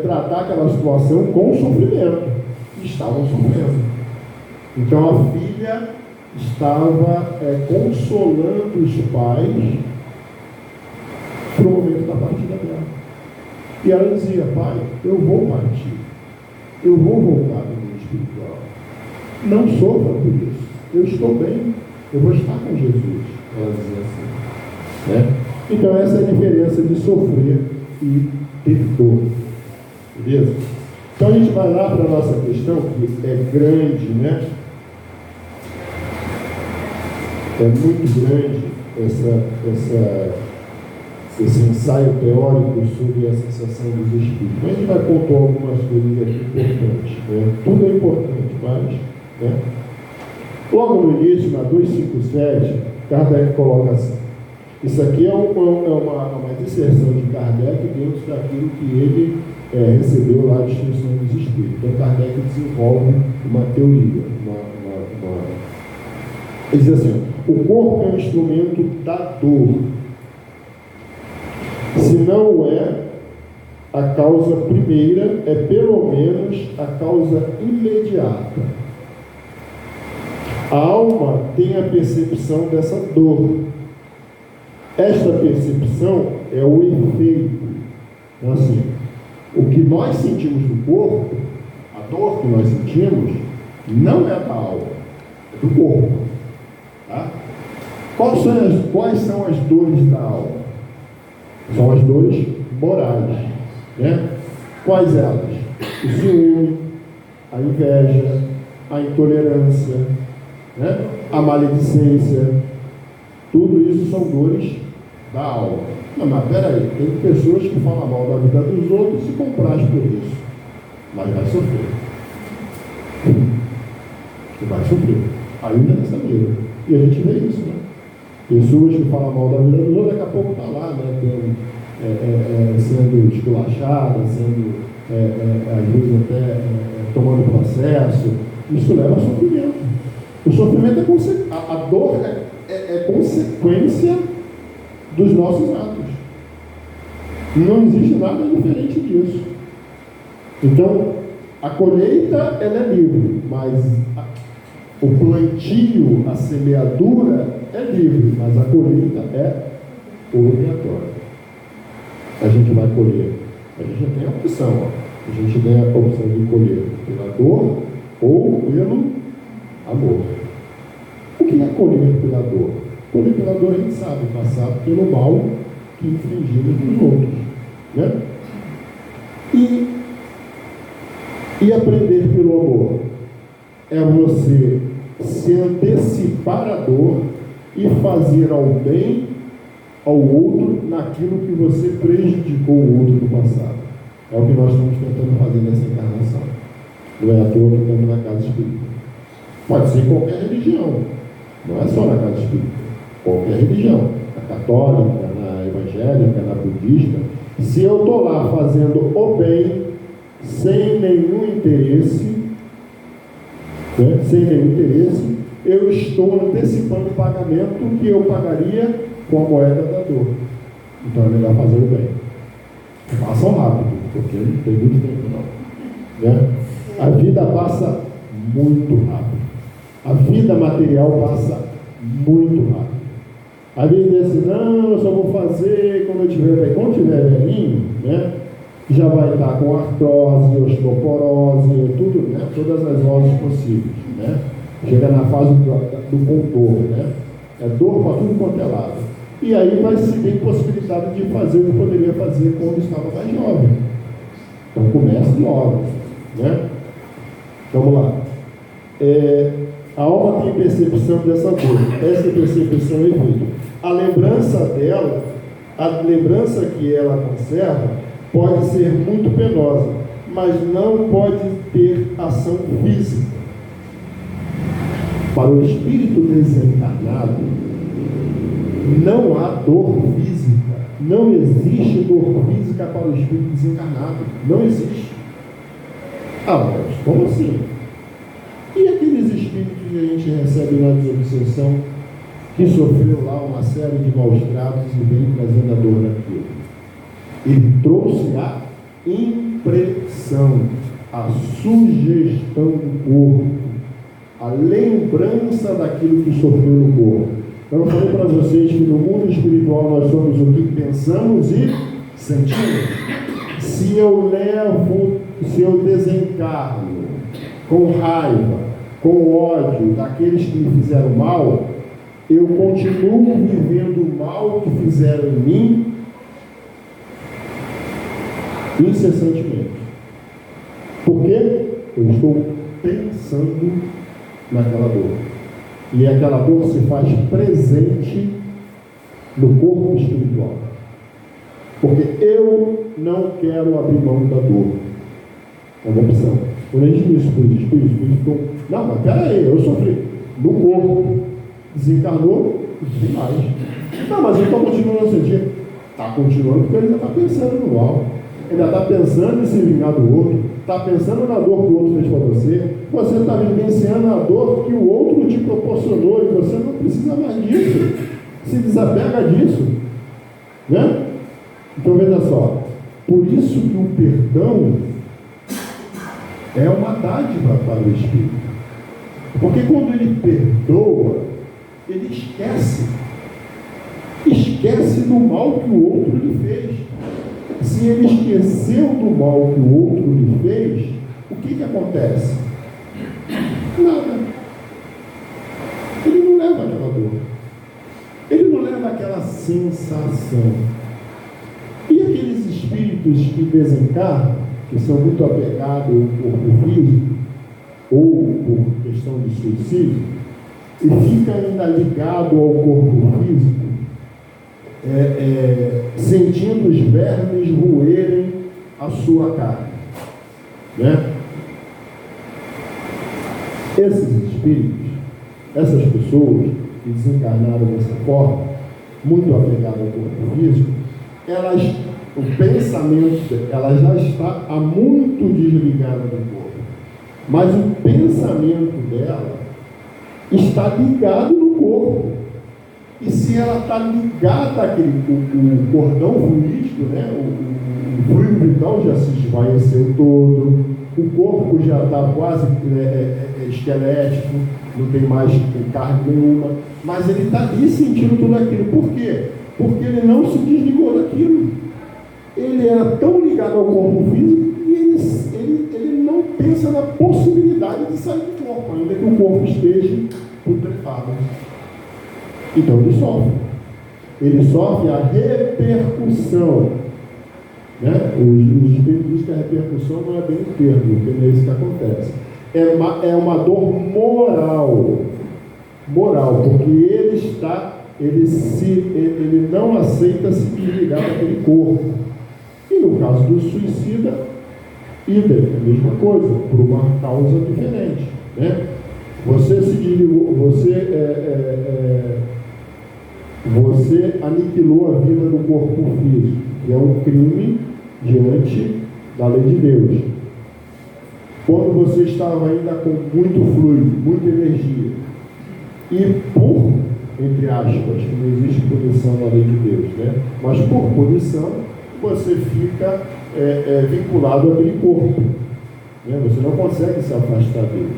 S2: tratar aquela situação com sofrimento. Estavam sofrendo. Então a filha estava consolando os pais para o momento da partida dela. E ela dizia: pai, eu vou partir, eu vou voltar no mundo espiritual. Não sofra por isso, eu estou bem, eu vou estar com Jesus. Ela dizia assim, né? Então essa é a diferença de sofrer e ter dor. Beleza? Então a gente vai lá para a nossa questão, que é grande, né? É muito grande esse ensaio teórico sobre a sensação dos espíritos. Mas a gente vai pontuar algumas coisas aqui importantes, né? Tudo é importante, mas, né? Logo no início, na 257, Kardec coloca assim: isso aqui é uma disserção de Kardec dentro daquilo que ele recebeu lá de instrução dos espíritos. Então Kardec desenvolve uma teoria, ele diz assim: o corpo é um instrumento da dor. Se não é a causa primeira, é pelo menos a causa imediata. A alma tem a percepção dessa dor. Esta percepção é o efeito. Então, assim, o que nós sentimos no corpo, a dor que nós sentimos, não é da alma, é do corpo. Tá? Quais são as dores da alma? São as dores morais, né? Quais elas? O ciúme, a inveja, a intolerância, né? A maledicência. Tudo isso são dores da alma. Não, mas peraí, tem pessoas que falam mal da vida dos outros e se compraz por isso, mas vai sofrer. E vai sofrer, ainda nessa vida. E a gente vê isso, né? Pessoas que falam mal da vida dos outros, daqui a pouco está lá, né? Sendo esculachada, sendo, às vezes até tomando processo. Isso leva a sofrimento. O sofrimento a dor é consequência dos nossos atos. Não existe nada diferente disso. Então, a colheita ela é livre, mas o plantio, a semeadura é livre, mas a colheita é obrigatória. A gente vai colher. A gente já tem a opção, ó. A gente tem a opção de colher pela dor ou pelo amor. O que é colher pela dor? Colher pela dor a gente sabe, passar pelo mal que infligimos nos outros, né? E aprender pelo amor é você se antecipar a dor e fazer ao bem ao outro naquilo que você prejudicou o outro no passado. É o que nós estamos tentando fazer nessa encarnação. Não é à toa que estamos na casa espírita. Pode ser em qualquer religião, não é só na casa espírita. Qualquer religião, na católica, na evangélica, na budista. Se eu estou lá fazendo o bem sem nenhum interesse, né? Sem nenhum interesse, eu estou antecipando o pagamento que eu pagaria com a moeda da dor. Então é melhor fazer o bem. Façam rápido, porque não tem muito tempo não, né? A vida passa muito rápido. A vida material passa muito rápido. Às vezes diz assim: não, eu só vou fazer quando eu tiver velho. Quando tiver velhinho, né, já vai estar com artrose, osteoporose, tudo, né, todas as oses possíveis, né? Chega na fase do contorno, né? É dor para tudo quanto é lado. E aí vai se ter possibilidade de fazer o que poderia fazer quando estava mais jovem. Então começa logo, né? Vamos lá. A alma tem percepção dessa dor. Essa percepção é efeito. A lembrança dela, a lembrança que ela conserva, pode ser muito penosa, mas não pode ter ação física. Para o espírito desencarnado, não há dor física. Não existe dor física para o espírito desencarnado. Não existe. Ah, mas como assim? E aqueles espíritos que a gente recebe na desobsessão, que sofreu lá uma série de maus tratos e vem trazendo a dor daquilo? Ele trouxe a impressão, a sugestão do corpo, a lembrança daquilo que sofreu no corpo. Eu falei para vocês que no mundo espiritual nós somos o que pensamos e sentimos. Se eu desencarno com raiva, com ódio daqueles que me fizeram mal, eu continuo vivendo o mal que fizeram em mim incessantemente. Porque eu estou pensando naquela dor. E aquela dor se faz presente no corpo espiritual. Porque eu não quero abrir mão da dor. É uma opção. Quando a gente diz para os espíritos, ficam, não, mas peraí, eu sofri. No corpo, desencarnou, não tem mais. Não, mas eu estou continuando a sentir. Está continuando porque ele ainda está pensando no mal. Ainda está pensando em se vingar do outro. Está pensando na dor que o outro fez para você. Você está vivenciando a dor que o outro te proporcionou. E você não precisa mais disso. Se desapega disso. Né? Então veja só. Por isso que o perdão é uma dádiva para o espírito. Porque quando ele perdoa, ele esquece. Esquece do mal que o outro lhe fez. Se ele esqueceu do mal que o outro lhe fez, o que acontece? Nada. Ele não leva aquela dor. Ele não leva aquela sensação. E aqueles espíritos que desencarnam, que são muito apegados ao corpo físico, ou por questão de suicídio, e fica ainda ligado ao corpo físico, sentindo os vermes roerem a sua carne, né? Esses espíritos, essas pessoas que desencarnaram dessa forma, muito apegadas ao corpo físico, o pensamento, ela já está há muito desligada do corpo, mas o pensamento dela está ligado no corpo. E se ela está ligada àquele, o cordão fluídico, né? O fluido vital já se esvaeceu todo, o corpo já está quase esquelético, não tem mais carne nenhuma, mas ele está ali sentindo tudo aquilo. Por quê? Porque ele não se desligou daquilo. Ele era tão ligado ao corpo físico e ele não pensa na possibilidade de sair do corpo, ainda que o corpo esteja putrefado. Então ele sofre. Ele sofre a repercussão. Né? Os espíritos dizem que a repercussão não é bem o termo, porque não é isso que acontece. É uma dor moral, porque ele não aceita se desligar daquele corpo. E no caso do suicida, idem, a mesma coisa, por uma causa diferente. Né? Você se desligou, você aniquilou a vida do corpo físico, que é um crime diante da lei de Deus. Quando você estava ainda com muito fluido, muita energia, e por, entre aspas, que não existe punição na lei de Deus, né? Mas por punição, você fica vinculado àquele corpo. Né? Você não consegue se afastar dele.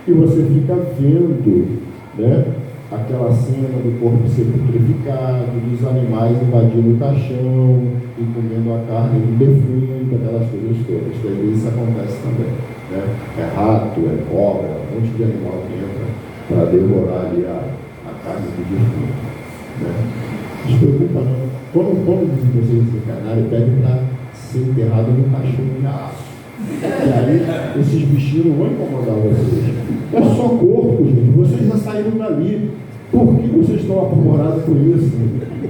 S2: E você fica vendo, né, aquela cena do corpo ser putrificado, dos animais invadindo o caixão e comendo a carne do defunto, aquelas coisas todas. Que às vezes isso acontece também. Né? É rato, é cobra, um monte de animal que entra para devorar ali a carne do defunto. Né? Não se preocupa não. Quando vocês desencarnarem, pedem para ser enterrado no caixão de aço. E aí, esses bichinhos não vão incomodar vocês. É só corpo, gente. Vocês já saíram dali. Por que vocês estão apavorados com isso?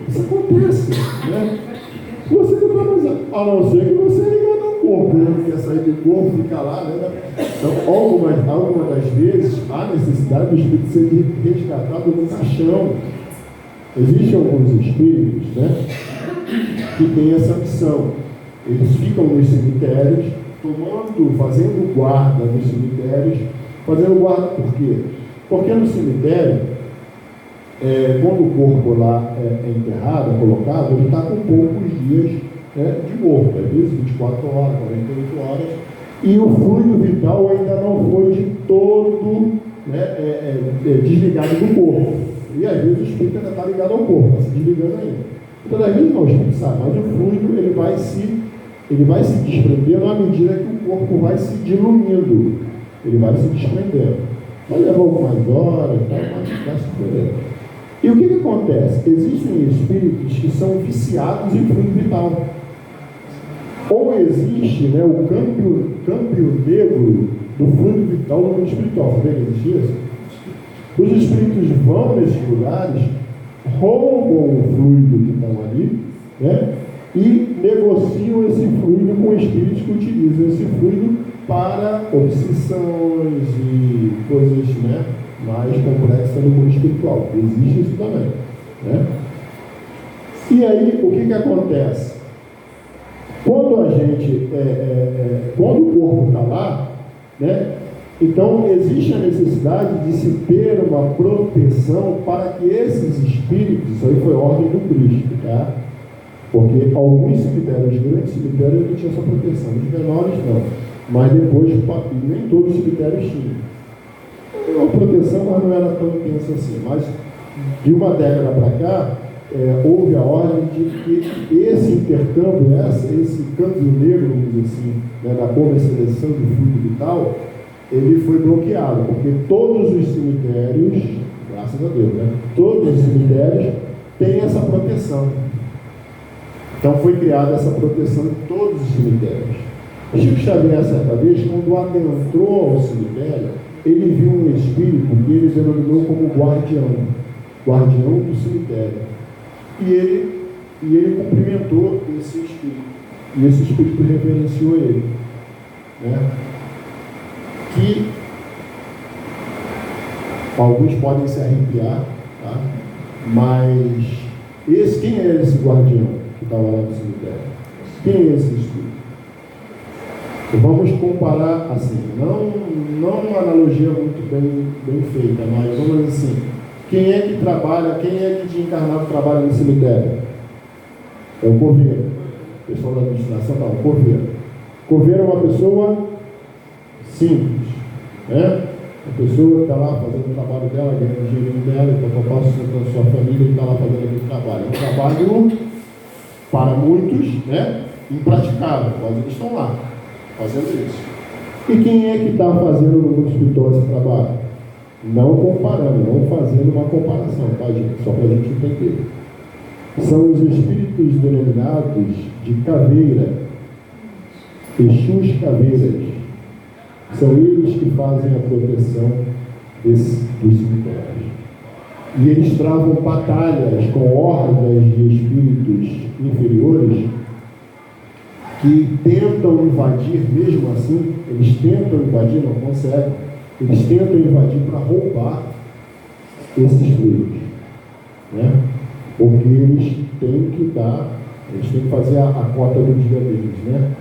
S2: Isso acontece, né? Você não vai mais. A não ser que você é ligado o corpo, ele não quer sair do corpo, fica lá, né? Então, algumas das vezes, há necessidade do espírito ser resgatado no caixão. Existem alguns espíritos, né, que têm essa missão. Eles ficam nos cemitérios, fazendo guarda nos cemitérios. Fazendo guarda por quê? Porque no cemitério, quando o corpo lá é enterrado, é colocado, ele está com poucos dias, né, de morto, às vezes 24 horas, 48 horas, e o fluido vital ainda não foi de todo, né, desligado do corpo. E às vezes o espírito ainda está ligado ao corpo, está se desligando ainda. Então, às vezes não, o espírito sabe, mas o fluido ele vai se desprendendo à medida que o corpo vai se diluindo, ele vai se desprendendo. Vai levar algumas horas, mas vai se desprendendo. E o que acontece? Existem espíritos que são viciados em fluido vital. Ou existe, né, o câmbio negro do fluido vital no mundo espiritual. Sabia que existe isso? Os espíritos vão nesses lugares, roubam o fluido que estão ali, né, e negociam esse fluido com espíritos que utilizam esse fluido para obsessões e coisas, né, mais complexas no mundo espiritual. Existe isso também, né? E aí, o que acontece? Quando a gente, quando o corpo está lá, né, então existe a necessidade de se ter uma proteção para que esses espíritos, isso aí foi ordem do Cristo, tá? Porque alguns cemitérios, grandes cemitérios, não tinham essa proteção, os menores não, mas depois nem todos os cemitérios tinham. Uma proteção, mas não era tão intensa assim. Mas de uma década para cá, houve a ordem de que esse intercâmbio, esse câmbio negro, vamos dizer assim, né, da comercialização do fluido vital, ele foi bloqueado, porque todos os cemitérios, graças a Deus, né, todos os cemitérios têm essa proteção. Então foi criada essa proteção em todos os cemitérios. Chico Xavier, certa vez, quando adentrou ao cemitério, ele viu um espírito que ele denominou como guardião do cemitério. E ele cumprimentou esse espírito. E esse espírito reverenciou ele, né? Que alguns podem se arrepiar, tá? Mas quem é esse guardião que estava lá no cemitério? Quem é esse espírito? Vamos comparar assim, não uma analogia muito bem feita, mas vamos dizer assim, quem é que de encarnado trabalha no cemitério? É o coveiro. O pessoal da administração fala, o coveiro. O coveiro é uma pessoa simples, né? A pessoa que está lá fazendo o trabalho dela, ganhando o dinheiro dela, então sustentando sua família, e está lá fazendo aquele trabalho. É um trabalho, para muitos, né, impraticável, mas eles estão lá fazendo isso. E quem é que está fazendo no mundo espiritual esse trabalho? Não comparando, não fazendo uma comparação, tá, gente? Só para a gente entender. São os espíritos denominados de caveira, Exus caveiras. São eles que fazem a proteção dos cemitérios. E eles travam batalhas com hordas de espíritos inferiores que tentam invadir, mesmo assim, eles tentam invadir, não conseguem, eles tentam invadir para roubar esses fluidos, né? Porque eles têm que fazer a cota do dia deles, né?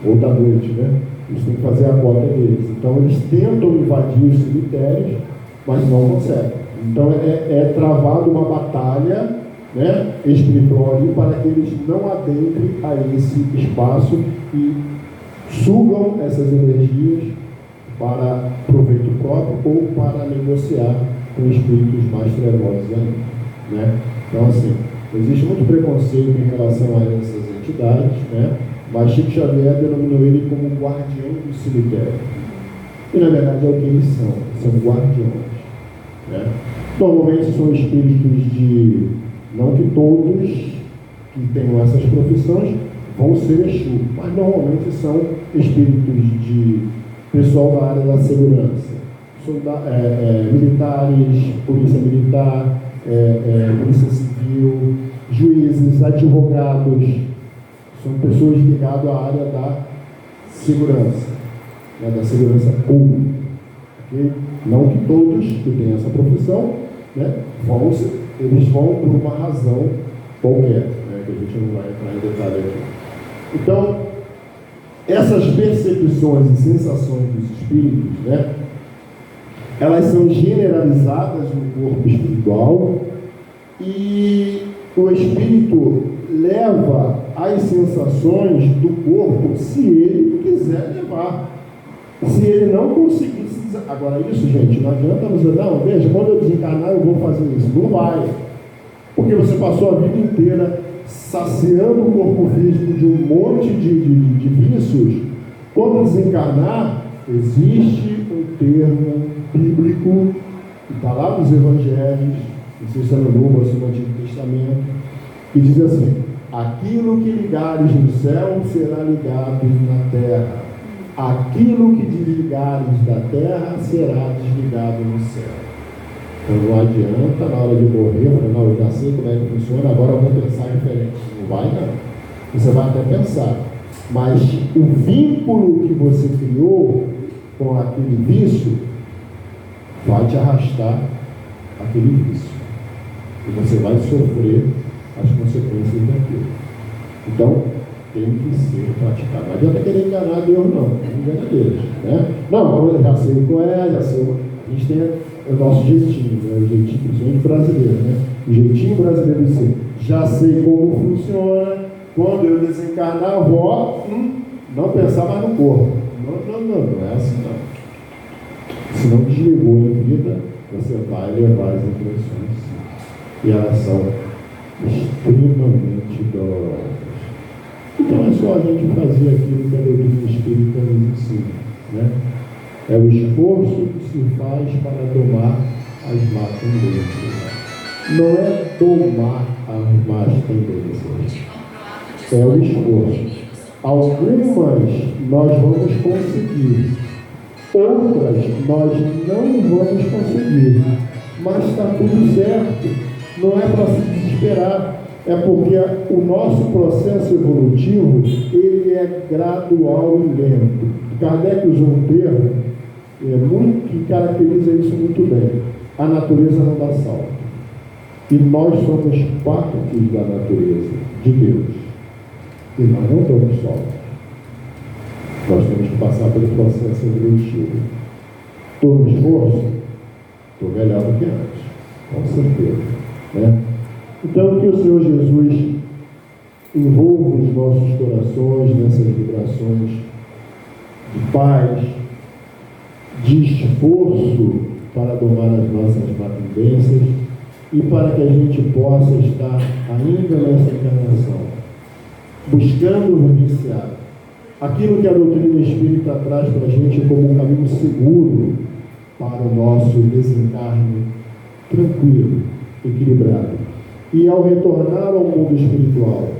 S2: Ou da noite, né? Eles têm que fazer a cota deles. Então eles tentam invadir os cemitérios, mas não conseguem. Então é travada uma batalha, né, espiritual ali, para que eles não adentrem a esse espaço e sugam essas energias para proveito próprio ou para negociar com espíritos mais trevosos ainda, né? Então, assim, existe muito preconceito em relação a essas entidades, né? Mas Chico Xavier denominou ele como guardião do cemitério. E, na verdade, é o que eles são guardiões, né? Normalmente são espíritos não que todos que tenham essas profissões vão ser Exu, mas normalmente são espíritos de pessoal da área da segurança, militares, polícia militar, polícia civil, juízes, advogados, são pessoas ligadas à área segurança, né, da segurança pública. Okay? Não que todos que têm essa profissão, né, eles vão por uma razão qualquer, né, que a gente não vai entrar em detalhe aqui. Então, essas percepções e sensações dos espíritos, né, elas são generalizadas no corpo espiritual e o espírito leva as sensações do corpo se ele quiser levar. Se ele não conseguir se... Agora isso, gente, não adianta você dizer, não, veja, quando eu desencarnar eu vou fazer isso. Não vai. Porque você passou a vida inteira saciando o corpo físico de um monte de vícios. Quando desencarnar, existe um termo bíblico que está lá nos evangelhos, não sei se é no Novo ou se é no Antigo Testamento, que diz assim: aquilo que ligares no céu será ligado na terra, aquilo que desligares da terra será desligado no céu. Então não adianta na hora de morrer, não, eu já sei como é que funciona, agora eu vou pensar diferente. Não vai não. Você vai até pensar, mas o vínculo que você criou com aquele vício vai te arrastar aquele vício. E você vai sofrer as consequências daquilo. Então, tem que ser praticado. Não adianta querer enganar Deus, não. Não engana Deus. Né? Não, eu já sei qual é, já sei. A gente tem o nosso jeitinho, né? O jeitinho, principalmente brasileiro, né? O jeitinho brasileiro de ser. Já sei como funciona. Quando eu desencarnar, eu vou não pensar mais no corpo. Não é assim, não. Se não desligou em vida, você vai levar as impressões. E elas são extremamente dolorosas. Então é só a gente fazer aquilo que a doutrina espírita nos ensina, né? É o esforço que se faz para domar as más tendências. Não é domar as más tendências, é o esforço. Algumas nós vamos conseguir, outras nós não vamos conseguir, mas está tudo certo. Não é para se desesperar, é porque o nosso processo evolutivo ele é gradual e lento. Kardec usou um termo que caracteriza isso muito bem: a natureza não dá salto, e nós somos partes da natureza de Deus, e nós não damos salto. Nós temos que passar pelo processo evolutivo. Estou no esforço? Estou melhor do que antes, com certeza. Né? Então, que o Senhor Jesus envolva os nossos corações nessas vibrações de paz, de esforço para domar as nossas más tendências e para que a gente possa estar ainda nessa encarnação buscando vivenciar aquilo que a doutrina espírita traz para a gente como um caminho seguro para o nosso desencarne tranquilo, equilibrado. E ao retornar ao mundo espiritual,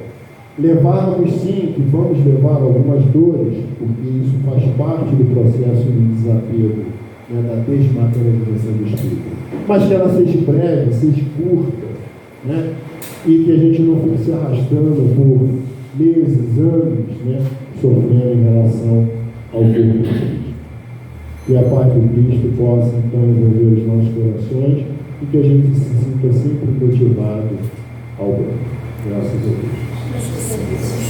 S2: levarmos sim, que vamos levar algumas dores, porque isso faz parte do processo de desapego, né, da desmaterialização do espírito, mas que ela seja breve, seja curta, né, e que a gente não fique se arrastando por meses, anos, né, sofrendo em relação ao corpo físico. Que a paz do Cristo possa então envolver os nossos corações e que a gente se sinta sempre motivado ao bem. Graças a Deus.